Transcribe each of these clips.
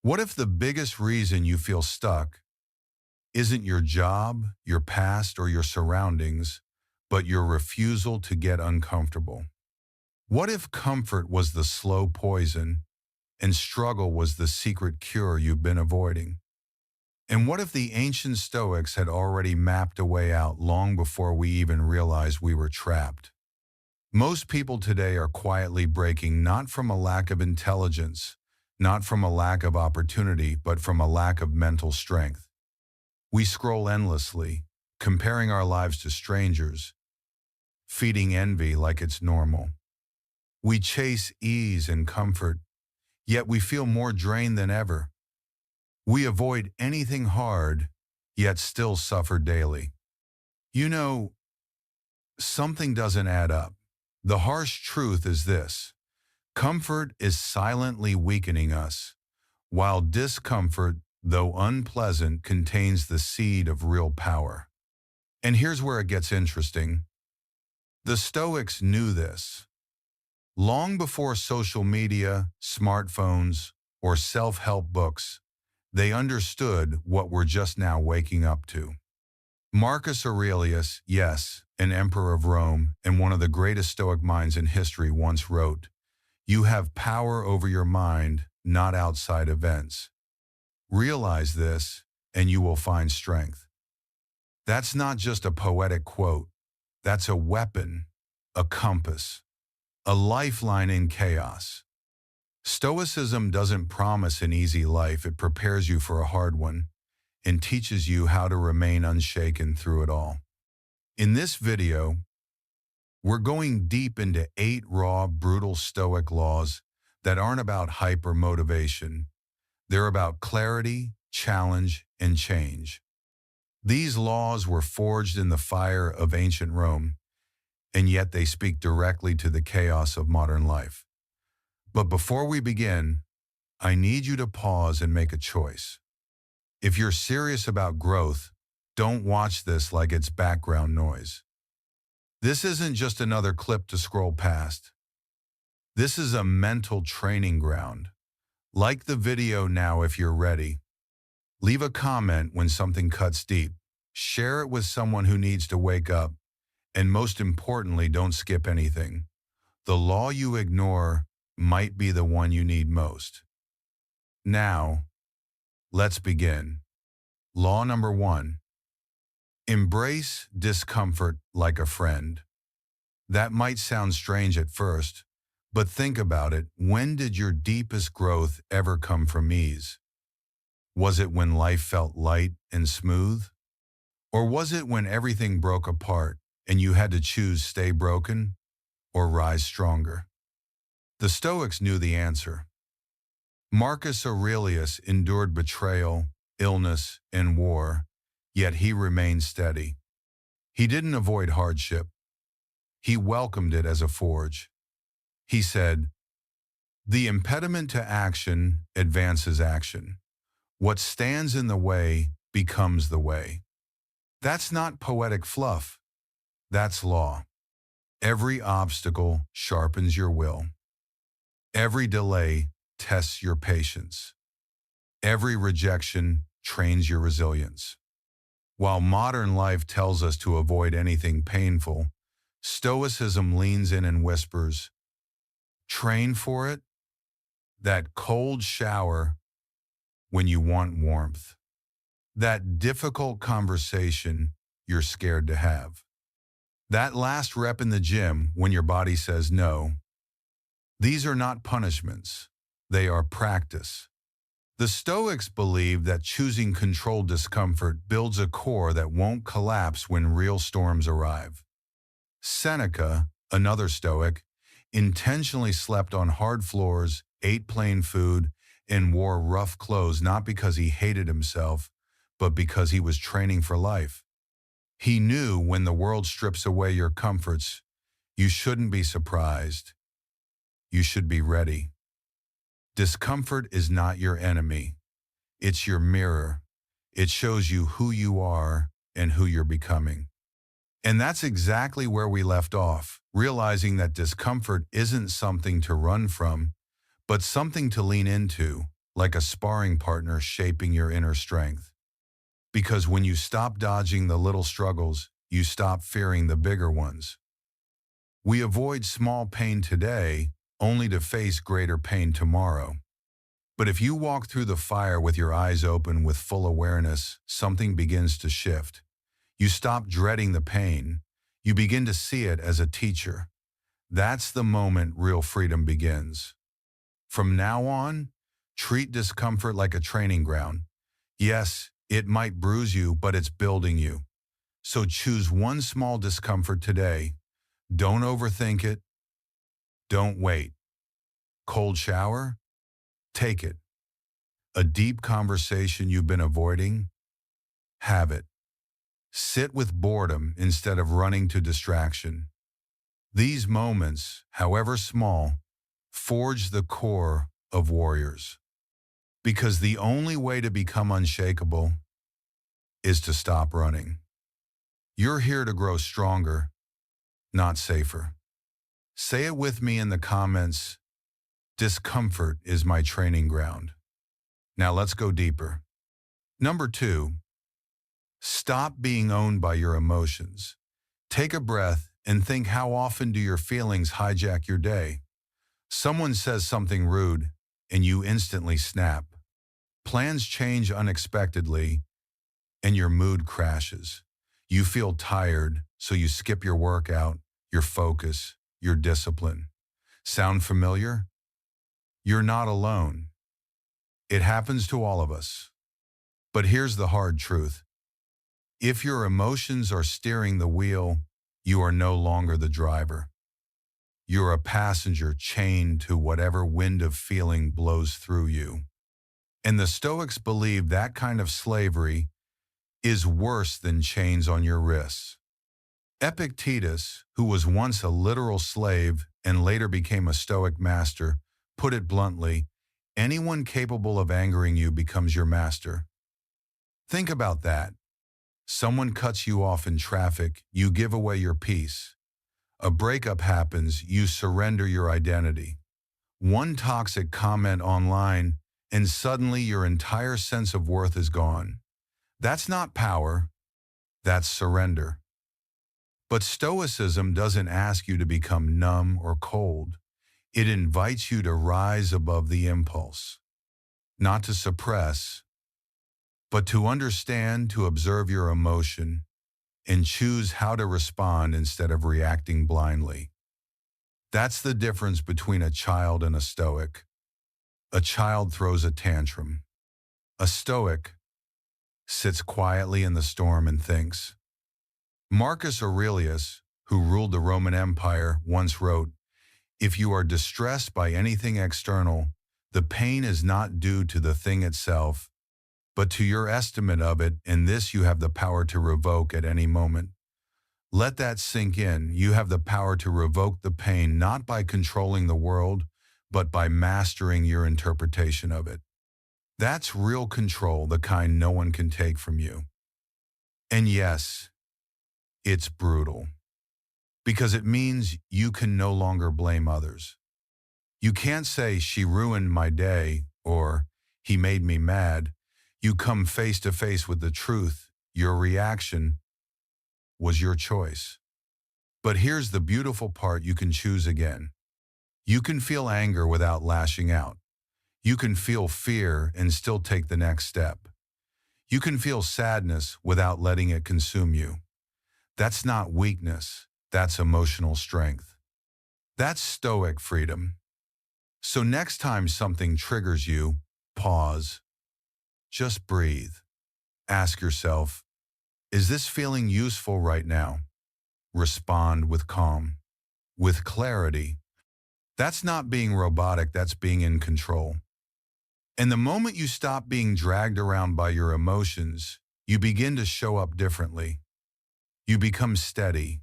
What if the biggest reason you feel stuck isn't your job, your past, or your surroundings, but your refusal to get uncomfortable? What if comfort was the slow poison and struggle was the secret cure you've been avoiding? And what if the ancient Stoics had already mapped a way out long before we even realized we were trapped? Most people today are quietly breaking not from a lack of intelligence, not from a lack of opportunity, but from a lack of mental strength. We scroll endlessly, comparing our lives to strangers, feeding envy like it's normal. We chase ease and comfort, yet we feel more drained than ever. We avoid anything hard, yet still suffer daily. You know, something doesn't add up. The harsh truth is this: comfort is silently weakening us, while discomfort, though unpleasant, contains the seed of real power. And here's where it gets interesting. The Stoics knew this. Long before social media, smartphones, or self-help books, they understood what we're just now waking up to. Marcus Aurelius, yes, an emperor of Rome and one of the greatest Stoic minds in history, once wrote, "You have power over your mind, not outside events. Realize this, and you will find strength." That's not just a poetic quote. That's a weapon, a compass, a lifeline in chaos. Stoicism doesn't promise an easy life. It prepares you for a hard one and teaches you how to remain unshaken through it all. In this video, we're going deep into 8 raw, brutal Stoic laws that aren't about hype or motivation. They're about clarity, challenge, and change. These laws were forged in the fire of ancient Rome, and yet they speak directly to the chaos of modern life. But before we begin, I need you to pause and make a choice. If you're serious about growth, don't watch this like it's background noise. This isn't just another clip to scroll past. This is a mental training ground. Like the video now if you're ready. Leave a comment when something cuts deep. Share it with someone who needs to wake up. And most importantly, don't skip anything. The law you ignore might be the one you need most. Now, let's begin. Law number 1. Embrace discomfort like a friend. That might sound strange at first, but think about it. When did your deepest growth ever come from ease? Was it when life felt light and smooth? Or was it when everything broke apart and you had to choose stay broken or rise stronger? The Stoics knew the answer. Marcus Aurelius endured betrayal, illness, and war, yet he remained steady. He didn't avoid hardship. He welcomed it as a forge. He said, "The impediment to action advances action. What stands in the way becomes the way." That's not poetic fluff. That's law. Every obstacle sharpens your will. Every delay tests your patience. Every rejection trains your resilience. While modern life tells us to avoid anything painful, Stoicism leans in and whispers, train for it. That cold shower when you want warmth. That difficult conversation you're scared to have. That last rep in the gym when your body says no. These are not punishments. They are practice. The Stoics believe that choosing controlled discomfort builds a core that won't collapse when real storms arrive. Seneca, another Stoic, intentionally slept on hard floors, ate plain food, and wore rough clothes not because he hated himself, but because he was training for life. He knew when the world strips away your comforts, you shouldn't be surprised. You should be ready. Discomfort is not your enemy. It's your mirror. It shows you who you are and who you're becoming. And that's exactly where we left off, realizing that discomfort isn't something to run from, but something to lean into, like a sparring partner shaping your inner strength. Because when you stop dodging the little struggles, you stop fearing the bigger ones. We avoid small pain today only to face greater pain tomorrow. But if you walk through the fire with your eyes open with full awareness, something begins to shift. You stop dreading the pain. You begin to see it as a teacher. That's the moment real freedom begins. From now on, treat discomfort like a training ground. Yes, it might bruise you, but it's building you. So choose one small discomfort today. Don't overthink it. Don't wait. Cold shower? Take it. A deep conversation you've been avoiding? Have it. Sit with boredom instead of running to distraction. These moments, however small, forge the core of warriors. Because the only way to become unshakable is to stop running. You're here to grow stronger, not safer. Say it with me in the comments. Discomfort is my training ground. Now let's go deeper. Number 2, stop being owned by your emotions. Take a breath and think, how often do your feelings hijack your day? Someone says something rude and you instantly snap. Plans change unexpectedly and your mood crashes. You feel tired, so you skip your workout, your focus, your discipline. Sound familiar? You're not alone. It happens to all of us. But here's the hard truth. If your emotions are steering the wheel, you are no longer the driver. You're a passenger chained to whatever wind of feeling blows through you. And the Stoics believe that kind of slavery is worse than chains on your wrists. Epictetus, who was once a literal slave and later became a Stoic master, put it bluntly, anyone capable of angering you becomes your master. Think about that. Someone cuts you off in traffic, you give away your peace. A breakup happens, you surrender your identity. One toxic comment online, and suddenly your entire sense of worth is gone. That's not power, that's surrender. But Stoicism doesn't ask you to become numb or cold. It invites you to rise above the impulse. Not to suppress, but to understand, to observe your emotion, and choose how to respond instead of reacting blindly. That's the difference between a child and a Stoic. A child throws a tantrum. A Stoic sits quietly in the storm and thinks. Marcus Aurelius, who ruled the Roman Empire, once wrote, "If you are distressed by anything external, the pain is not due to the thing itself, but to your estimate of it, and this you have the power to revoke at any moment." Let that sink in. You have the power to revoke the pain not by controlling the world, but by mastering your interpretation of it. That's real control, the kind no one can take from you. And yes, it's brutal. Because it means you can no longer blame others. You can't say, "She ruined my day," or "He made me mad." You come face to face with the truth. Your reaction was your choice. But here's the beautiful part, you can choose again. You can feel anger without lashing out. You can feel fear and still take the next step. You can feel sadness without letting it consume you. That's not weakness, that's emotional strength. That's Stoic freedom. So next time something triggers you, pause. Just breathe. Ask yourself, is this feeling useful right now? Respond with calm, with clarity. That's not being robotic, that's being in control. And the moment you stop being dragged around by your emotions, you begin to show up differently. You become steady,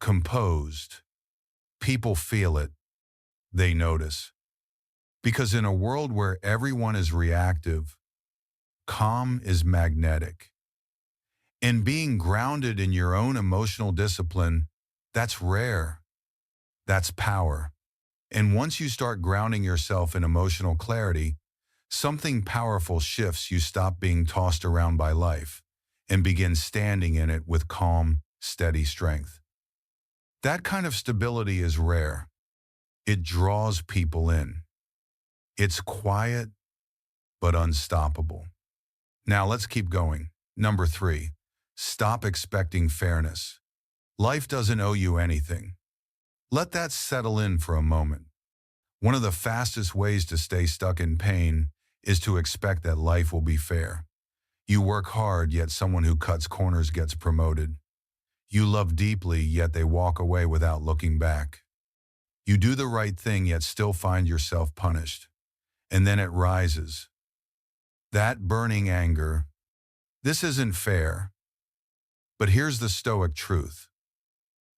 composed. People feel it. They notice. Because in a world where everyone is reactive, calm is magnetic. And being grounded in your own emotional discipline, that's rare. That's power. And once you start grounding yourself in emotional clarity, Something powerful shifts. You stop being tossed around by life and begin standing in it with calm, steady strength. That kind of stability is rare. It draws people in. It's quiet but unstoppable. Now let's keep going. Number 3, stop expecting fairness. Life doesn't owe you anything. Let that settle in for a moment. One of the fastest ways to stay stuck in pain is to expect that life will be fair. You work hard, yet someone who cuts corners gets promoted. You love deeply, yet they walk away without looking back. You do the right thing, yet still find yourself punished. And then it rises. That burning anger. This isn't fair. But here's the Stoic truth.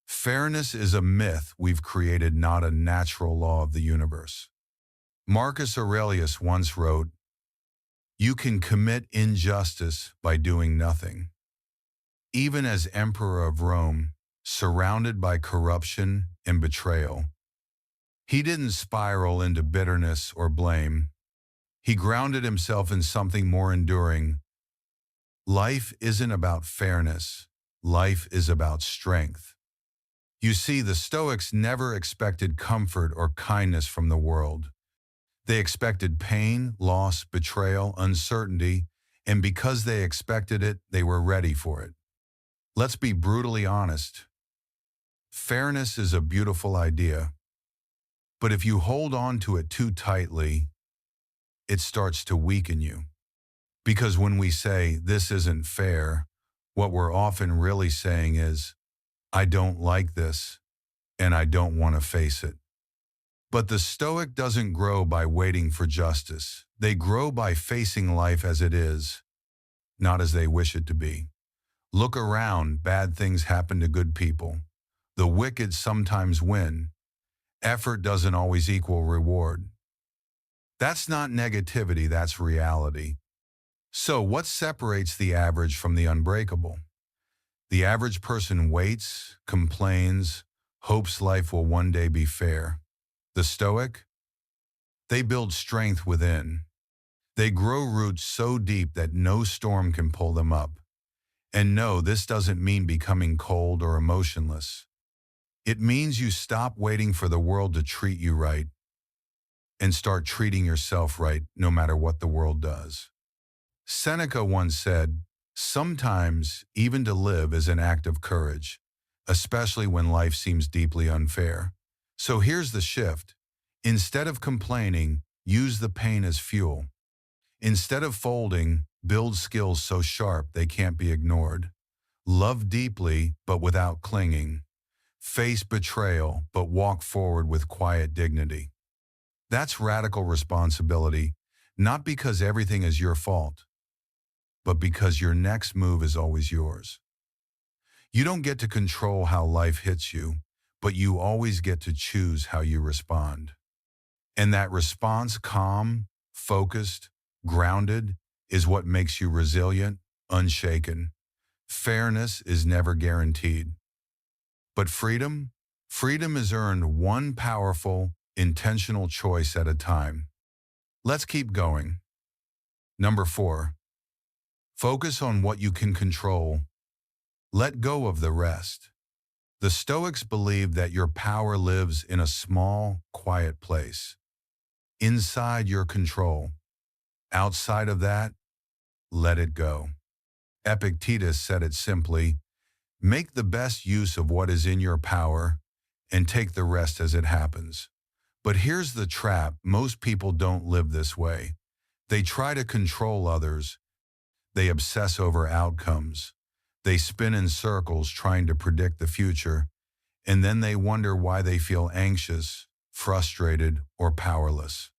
Fairness is a myth we've created, not a natural law of the universe. Marcus Aurelius once wrote, "You can commit injustice by doing nothing." Even as Emperor of Rome, surrounded by corruption and betrayal, he didn't spiral into bitterness or blame. He grounded himself in something more enduring. Life isn't about fairness. Life is about strength. You see, the Stoics never expected comfort or kindness from the world. They expected pain, loss, betrayal, uncertainty, and because they expected it, they were ready for it. Let's be brutally honest. Fairness is a beautiful idea, but if you hold on to it too tightly, it starts to weaken you. Because when we say, "This isn't fair," what we're often really saying is, "I don't like this, and I don't want to face it." But the Stoic doesn't grow by waiting for justice. They grow by facing life as it is, not as they wish it to be. Look around, bad things happen to good people. The wicked sometimes win. Effort doesn't always equal reward. That's not negativity, that's reality. So what separates the average from the unbreakable? The average person waits, complains, hopes life will one day be fair. The Stoic? They build strength within. They grow roots so deep that no storm can pull them up. And no, this doesn't mean becoming cold or emotionless. It means you stop waiting for the world to treat you right and start treating yourself right no matter what the world does. Seneca once said, "Sometimes even to live is an act of courage, especially when life seems deeply unfair." So here's the shift. Instead of complaining, use the pain as fuel. Instead of folding, build skills so sharp they can't be ignored. Love deeply, but without clinging. Face betrayal, but walk forward with quiet dignity. That's radical responsibility, not because everything is your fault, but because your next move is always yours. You don't get to control how life hits you, but you always get to choose how you respond. And that response, calm, focused, grounded, is what makes you resilient, unshaken. Fairness is never guaranteed. But freedom? Freedom is earned one powerful, intentional choice at a time. Let's keep going. Number 4. Focus on what you can control. Let go of the rest. The Stoics believe that your power lives in a small, quiet place. Inside your control. Outside of that, let it go. Epictetus said it simply, "Make the best use of what is in your power and take the rest as it happens." But here's the trap. Most people don't live this way. They try to control others. They obsess over outcomes. They spin in circles trying to predict the future, and then they wonder why they feel anxious, frustrated, or powerless.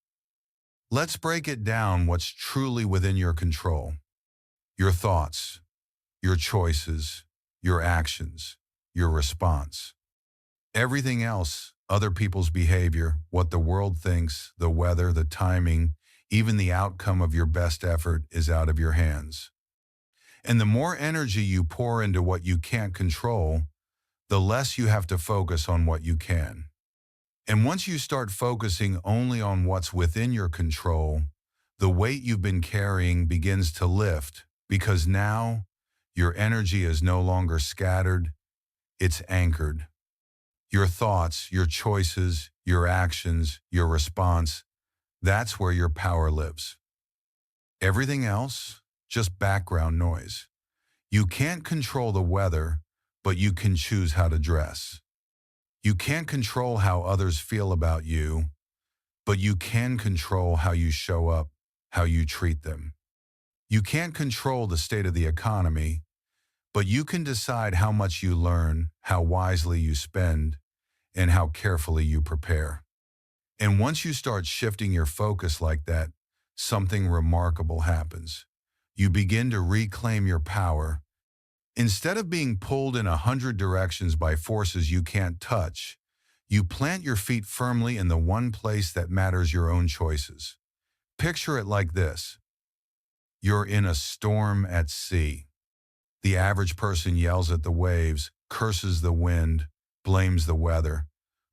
Let's break it down. What's truly within your control? Your thoughts, your choices, your actions, your response. Everything else, other people's behavior, what the world thinks, the weather, the timing, even the outcome of your best effort, is out of your hands. And the more energy you pour into what you can't control, the less you have to focus on what you can. And once you start focusing only on what's within your control, The weight you've been carrying begins to lift because now your energy is no longer scattered, it's anchored. Your thoughts, your choices, your actions, your response, that's where your power lives. Everything else, just background noise. You can't control the weather, but you can choose how to dress. You can't control how others feel about you, but you can control how you show up, how you treat them. You can't control the state of the economy, but you can decide how much you learn, how wisely you spend, and how carefully you prepare. And once you start shifting your focus like that, something remarkable happens. You begin to reclaim your power. Instead of being pulled in 100 directions by forces you can't touch, you plant your feet firmly in the one place that matters: your own choices. Picture it like this. You're in a storm at sea. The average person yells at the waves, curses the wind, blames the weather.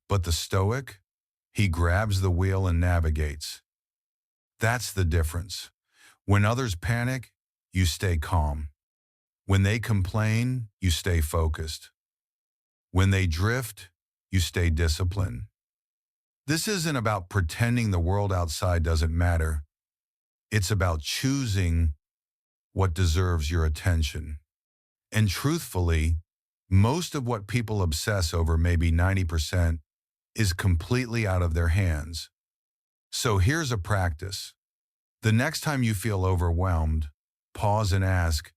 But the Stoic, he grabs the wheel and navigates. That's the difference. When others panic, you stay calm. When they complain, you stay focused. When they drift, you stay disciplined. This isn't about pretending the world outside doesn't matter. It's about choosing what deserves your attention. And truthfully, most of what people obsess over, maybe 90%, is completely out of their hands. So here's a practice. The next time you feel overwhelmed, pause and ask,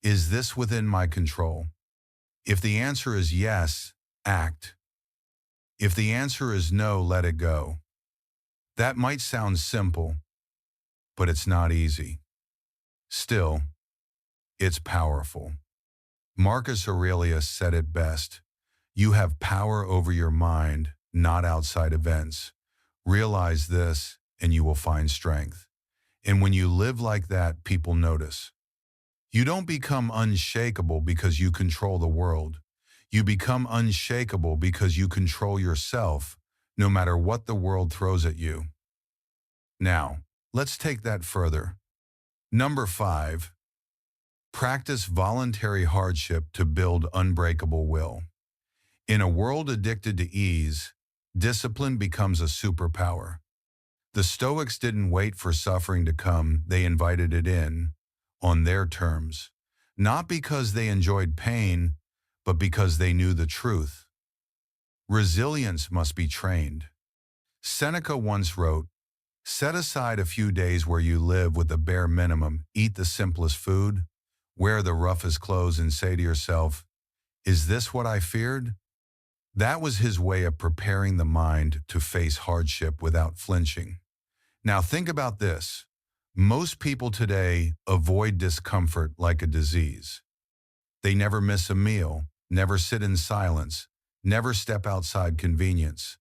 is this within my control? If the answer is yes, act. If the answer is no, let it go. That might sound simple, but it's not easy. Still, it's powerful. Marcus Aurelius said it best. You have power over your mind, not outside events. Realize this, and you will find strength. And when you live like that, people notice. You don't become unshakable because you control the world. You become unshakable because you control yourself, no matter what the world throws at you. Now, let's take that further. Number 5, practice voluntary hardship to build unbreakable will. In a world addicted to ease, discipline becomes a superpower. The Stoics didn't wait for suffering to come, they invited it in, on their terms. Not because they enjoyed pain, but because they knew the truth. Resilience must be trained. Seneca once wrote, "Set aside a few days where you live with the bare minimum, eat the simplest food, wear the roughest clothes, and say to yourself, is this what I feared?" That was his way of preparing the mind to face hardship without flinching. Now think about this. Most people today avoid discomfort like a disease. They never miss a meal, never sit in silence, never step outside convenience.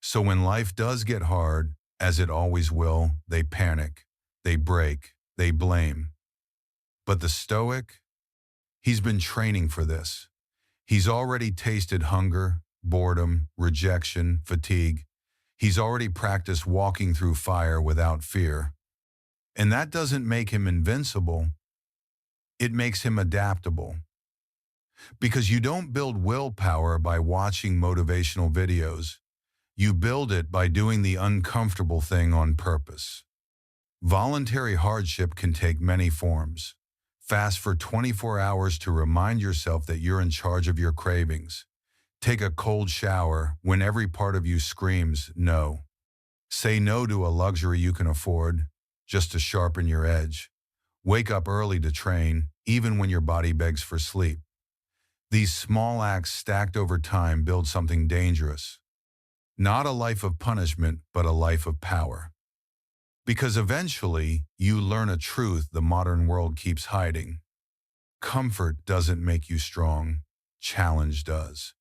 So when life does get hard, as it always will, they panic, they break, they blame. But the Stoic, he's been training for this. He's already tasted hunger, boredom, rejection, fatigue. He's already practiced walking through fire without fear. And that doesn't make him invincible. It makes him adaptable. Because you don't build willpower by watching motivational videos. You build it by doing the uncomfortable thing on purpose. Voluntary hardship can take many forms. Fast for 24 hours to remind yourself that you're in charge of your cravings. Take a cold shower when every part of you screams no. Say no to a luxury you can afford, just to sharpen your edge. Wake up early to train, even when your body begs for sleep. These small acts stacked over time build something dangerous. Not a life of punishment, but a life of power. Because eventually, you learn a truth the modern world keeps hiding. Comfort doesn't make you strong, challenge does.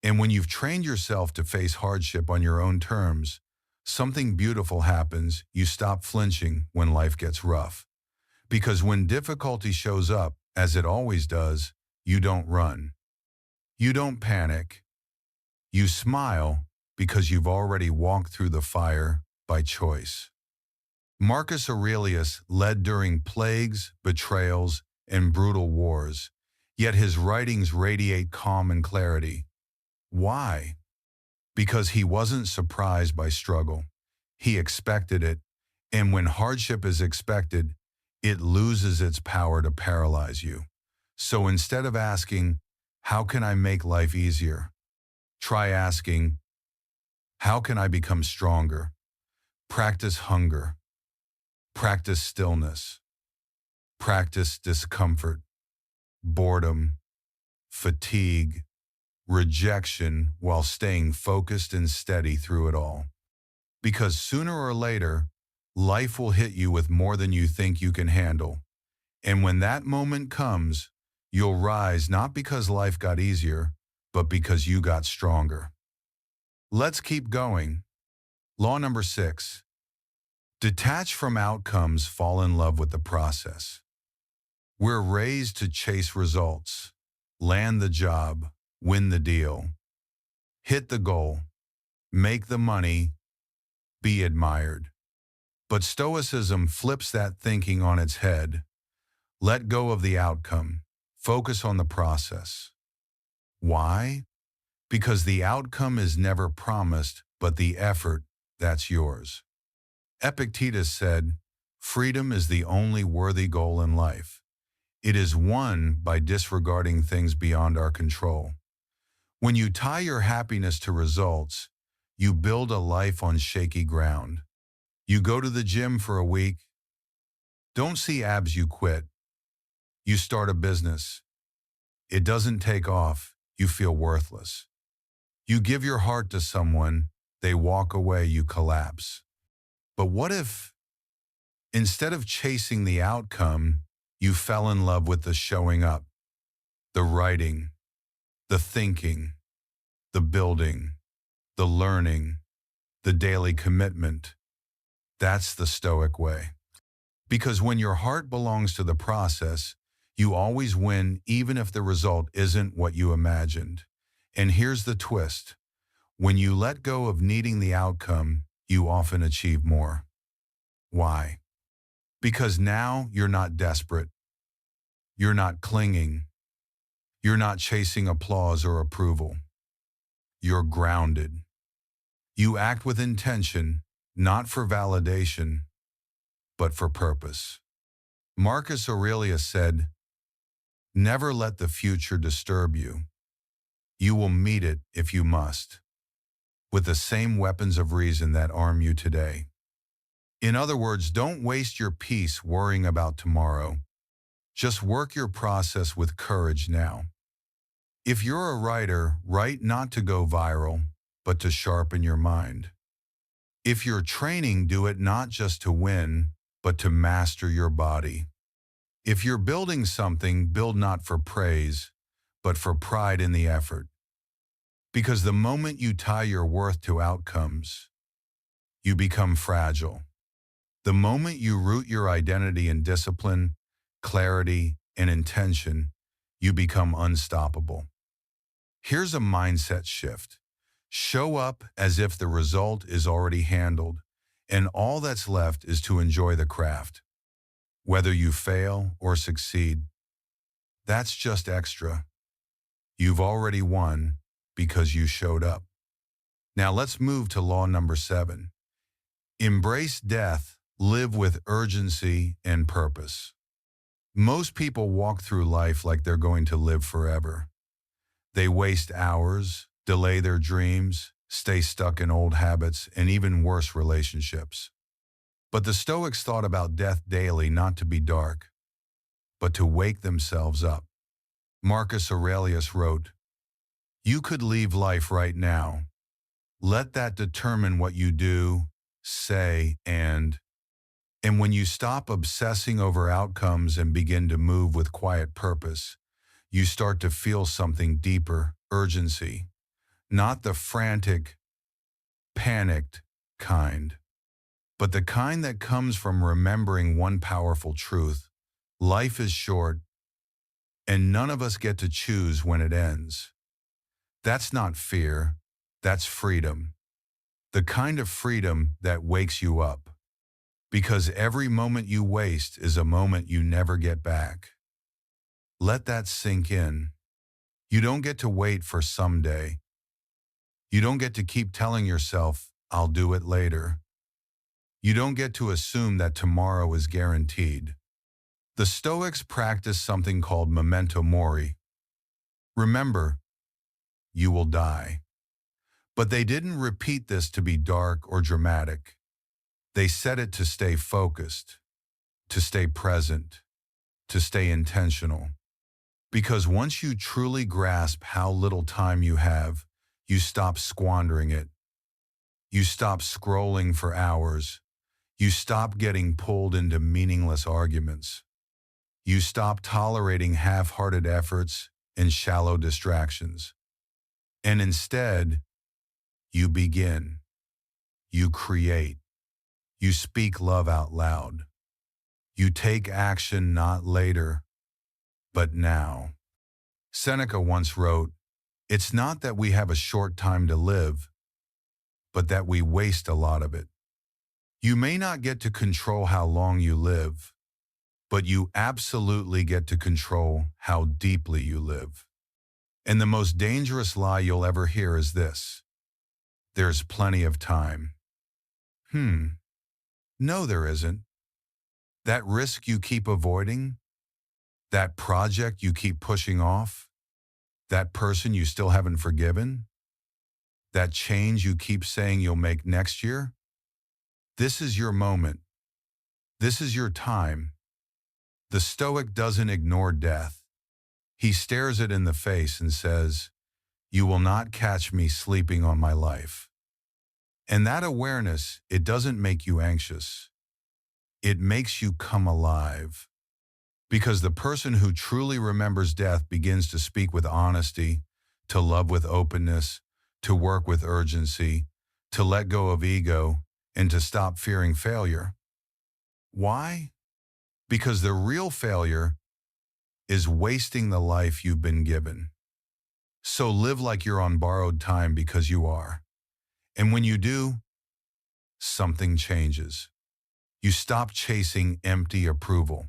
And when you've trained yourself to face hardship on your own terms, something beautiful happens. You stop flinching when life gets rough. Because when difficulty shows up, as it always does, you don't run. You don't panic. You smile because you've already walked through the fire by choice. Marcus Aurelius led during plagues, betrayals, and brutal wars, yet his writings radiate calm and clarity. Why? Because he wasn't surprised by struggle. He expected it, and when hardship is expected, it loses its power to paralyze you. So instead of asking, how can I make life easier? Try asking, how can I become stronger? Practice hunger. Practice stillness. Practice discomfort, boredom, fatigue, rejection while staying focused and steady through it all. Because sooner or later, life will hit you with more than you think you can handle. And when that moment comes, you'll rise not because life got easier, but because you got stronger. Let's keep going. Law number 6. Detach from outcomes, fall in love with the process. We're raised to chase results, land the job, win the deal, hit the goal, make the money, be admired. But Stoicism flips that thinking on its head. Let go of the outcome. Focus on the process. Why? Because the outcome is never promised, but the effort, that's yours. Epictetus said, freedom is the only worthy goal in life. It is won by disregarding things beyond our control. When you tie your happiness to results, you build a life on shaky ground. You go to the gym for a week. Don't see abs, you quit. You start a business. It doesn't take off. You feel worthless. You give your heart to someone. They walk away. You collapse. But what if, instead of chasing the outcome, you fell in love with the showing up, the writing, the thinking, the building, the learning, the daily commitment? That's the Stoic way. Because when your heart belongs to the process, you always win even if the result isn't what you imagined. And here's the twist. When you let go of needing the outcome, you often achieve more. Why? Because now you're not desperate. You're not clinging. You're not chasing applause or approval. You're grounded. You act with intention, not for validation, but for purpose. Marcus Aurelius said, never let the future disturb you. You will meet it if you must, with the same weapons of reason that arm you today. In other words, don't waste your peace worrying about tomorrow. Just work your process with courage now. If you're a writer, write not to go viral, but to sharpen your mind. If you're training, do it not just to win, but to master your body. If you're building something, build not for praise, but for pride in the effort. Because the moment you tie your worth to outcomes, you become fragile. The moment you root your identity in discipline, clarity, and intention, you become unstoppable. Here's a mindset shift. Show up as if the result is already handled, and all that's left is to enjoy the craft. Whether you fail or succeed, that's just extra. You've already won because you showed up. Now let's move to law number 7. Embrace death, live with urgency and purpose. Most people walk through life like they're going to live forever. They waste hours, delay their dreams, stay stuck in old habits, and even worse, relationships. But the Stoics thought about death daily, not to be dark, but to wake themselves up. Marcus Aurelius wrote, you could leave life right now. Let that determine what you do, say, and when you stop obsessing over outcomes and begin to move with quiet purpose, you start to feel something deeper, urgency, not the frantic, panicked kind, but the kind that comes from remembering one powerful truth. Life is short, and none of us get to choose when it ends. That's not fear, that's freedom. The kind of freedom that wakes you up. Because every moment you waste is a moment you never get back. Let that sink in. You don't get to wait for someday. You don't get to keep telling yourself, I'll do it later. You don't get to assume that tomorrow is guaranteed. The Stoics practiced something called memento mori. Remember, you will die. But they didn't repeat this to be dark or dramatic. They said it to stay focused, to stay present, to stay intentional. Because once you truly grasp how little time you have, you stop squandering it. You stop scrolling for hours. You stop getting pulled into meaningless arguments. You stop tolerating half-hearted efforts and shallow distractions. And instead, you begin. You create. You speak love out loud. You take action not later, but now. Seneca once wrote, "It's not that we have a short time to live, but that we waste a lot of it." You may not get to control how long you live, but you absolutely get to control how deeply you live. And the most dangerous lie you'll ever hear is this: there's plenty of time. No, there isn't. That risk you keep avoiding, that project you keep pushing off, that person you still haven't forgiven, that change you keep saying you'll make next year, this is your moment. This is your time. The Stoic doesn't ignore death. He stares it in the face and says, "You will not catch me sleeping on my life." And that awareness, it doesn't make you anxious. It makes you come alive. Because the person who truly remembers death begins to speak with honesty, to love with openness, to work with urgency, to let go of ego, and to stop fearing failure. Why? Because the real failure is wasting the life you've been given. So live like you're on borrowed time, because you are. And when you do, something changes. You stop chasing empty approval.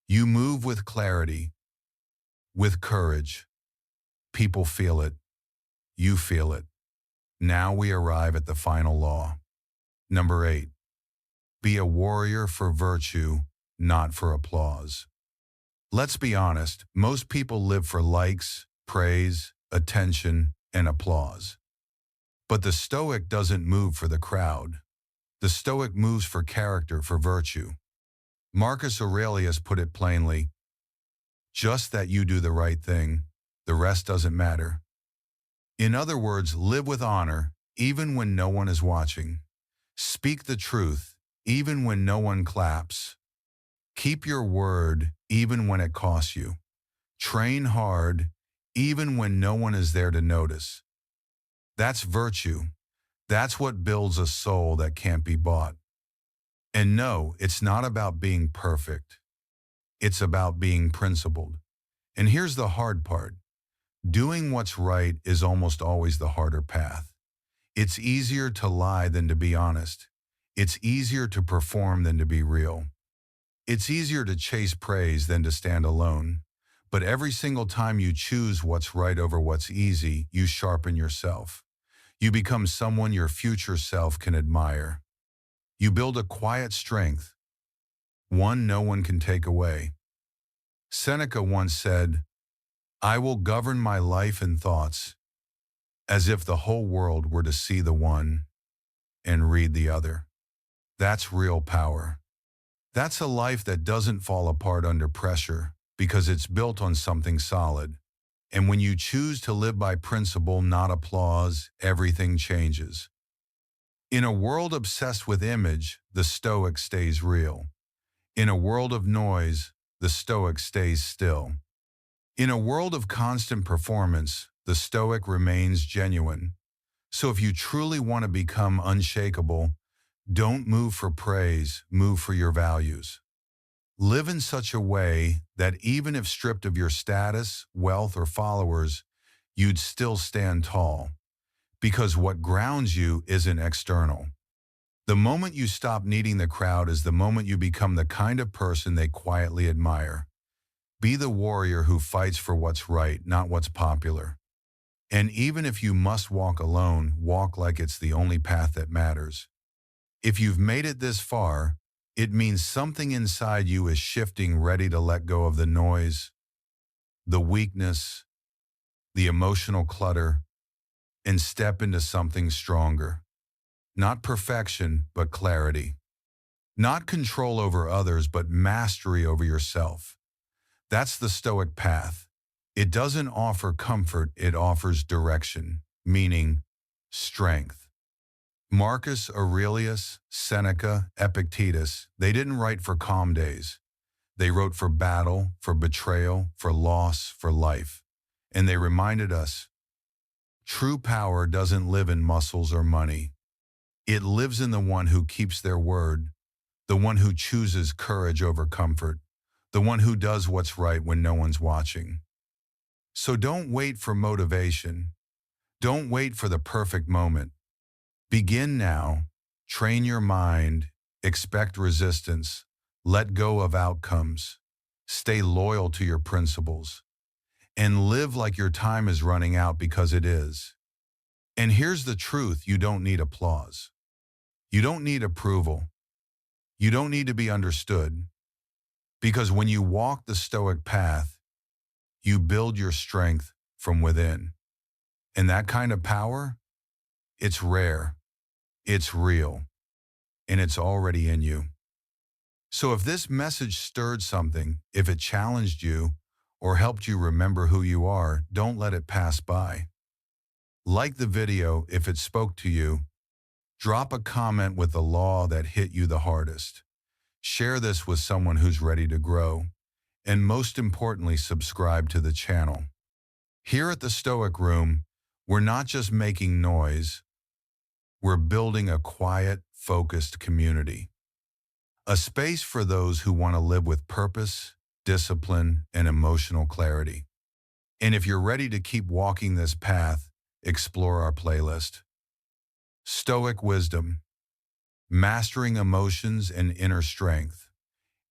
You move with clarity, with courage. People feel it. You feel it. Now we arrive at the final law. Number 8. Be a warrior for virtue, not for applause. Let's be honest, most people live for likes, praise, attention, and applause. But the Stoic doesn't move for the crowd. The Stoic moves for character, for virtue. Marcus Aurelius put it plainly, "Just that you do the right thing, the rest doesn't matter." In other words, live with honor, even when no one is watching. Speak the truth, even when no one claps. Keep your word, even when it costs you. Train hard, even when no one is there to notice. That's virtue. That's what builds a soul that can't be bought. And no, it's not about being perfect. It's about being principled. And here's the hard part. Doing what's right is almost always the harder path. It's easier to lie than to be honest. It's easier to perform than to be real. It's easier to chase praise than to stand alone. But every single time you choose what's right over what's easy, you sharpen yourself. You become someone your future self can admire. You build a quiet strength, one no one can take away. Seneca once said, "I will govern my life and thoughts as if the whole world were to see the one and read the other." That's real power. That's a life that doesn't fall apart under pressure because it's built on something solid. And when you choose to live by principle, not applause, everything changes. In a world obsessed with image, the Stoic stays real. In a world of noise, the Stoic stays still. In a world of constant performance, the Stoic remains genuine. So if you truly want to become unshakable, don't move for praise, move for your values. Live in such a way that even if stripped of your status, wealth, or followers, you'd still stand tall. Because what grounds you isn't external. The moment you stop needing the crowd is the moment you become the kind of person they quietly admire. Be the warrior who fights for what's right, not what's popular. And even if you must walk alone, walk like it's the only path that matters. If you've made it this far, it means something inside you is shifting, ready to let go of the noise, the weakness, the emotional clutter, and step into something stronger. Not perfection, but clarity. Not control over others, but mastery over yourself. That's the Stoic path. It doesn't offer comfort, it offers direction, meaning, strength. Marcus Aurelius, Seneca, Epictetus, they didn't write for calm days. They wrote for battle, for betrayal, for loss, for life. And they reminded us, true power doesn't live in muscles or money. It lives in the one who keeps their word, the one who chooses courage over comfort, the one who does what's right when no one's watching. So don't wait for motivation. Don't wait for the perfect moment. Begin now. Train your mind. Expect resistance. Let go of outcomes. Stay loyal to your principles. And live like your time is running out, because it is. And here's the truth: you don't need applause. You don't need approval. You don't need to be understood. Because when you walk the Stoic path, you build your strength from within. And that kind of power, it's rare, it's real, and it's already in you. So if this message stirred something, if it challenged you, or helped you remember who you are, don't let it pass by. Like the video if it spoke to you. Drop a comment with the law that hit you the hardest. Share this with someone who's ready to grow. And most importantly, subscribe to the channel. Here at the Stoic Room, we're not just making noise, we're building a quiet, focused community. A space for those who want to live with purpose, discipline, and emotional clarity. And if you're ready to keep walking this path, explore our playlist. Stoic Wisdom, Mastering Emotions and Inner Strength.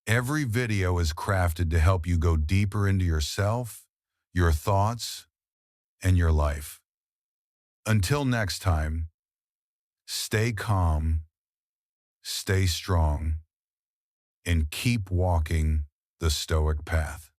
Every video is crafted to help you go deeper into yourself, your thoughts, and your life. Until next time, stay calm, stay strong, and keep walking the Stoic path.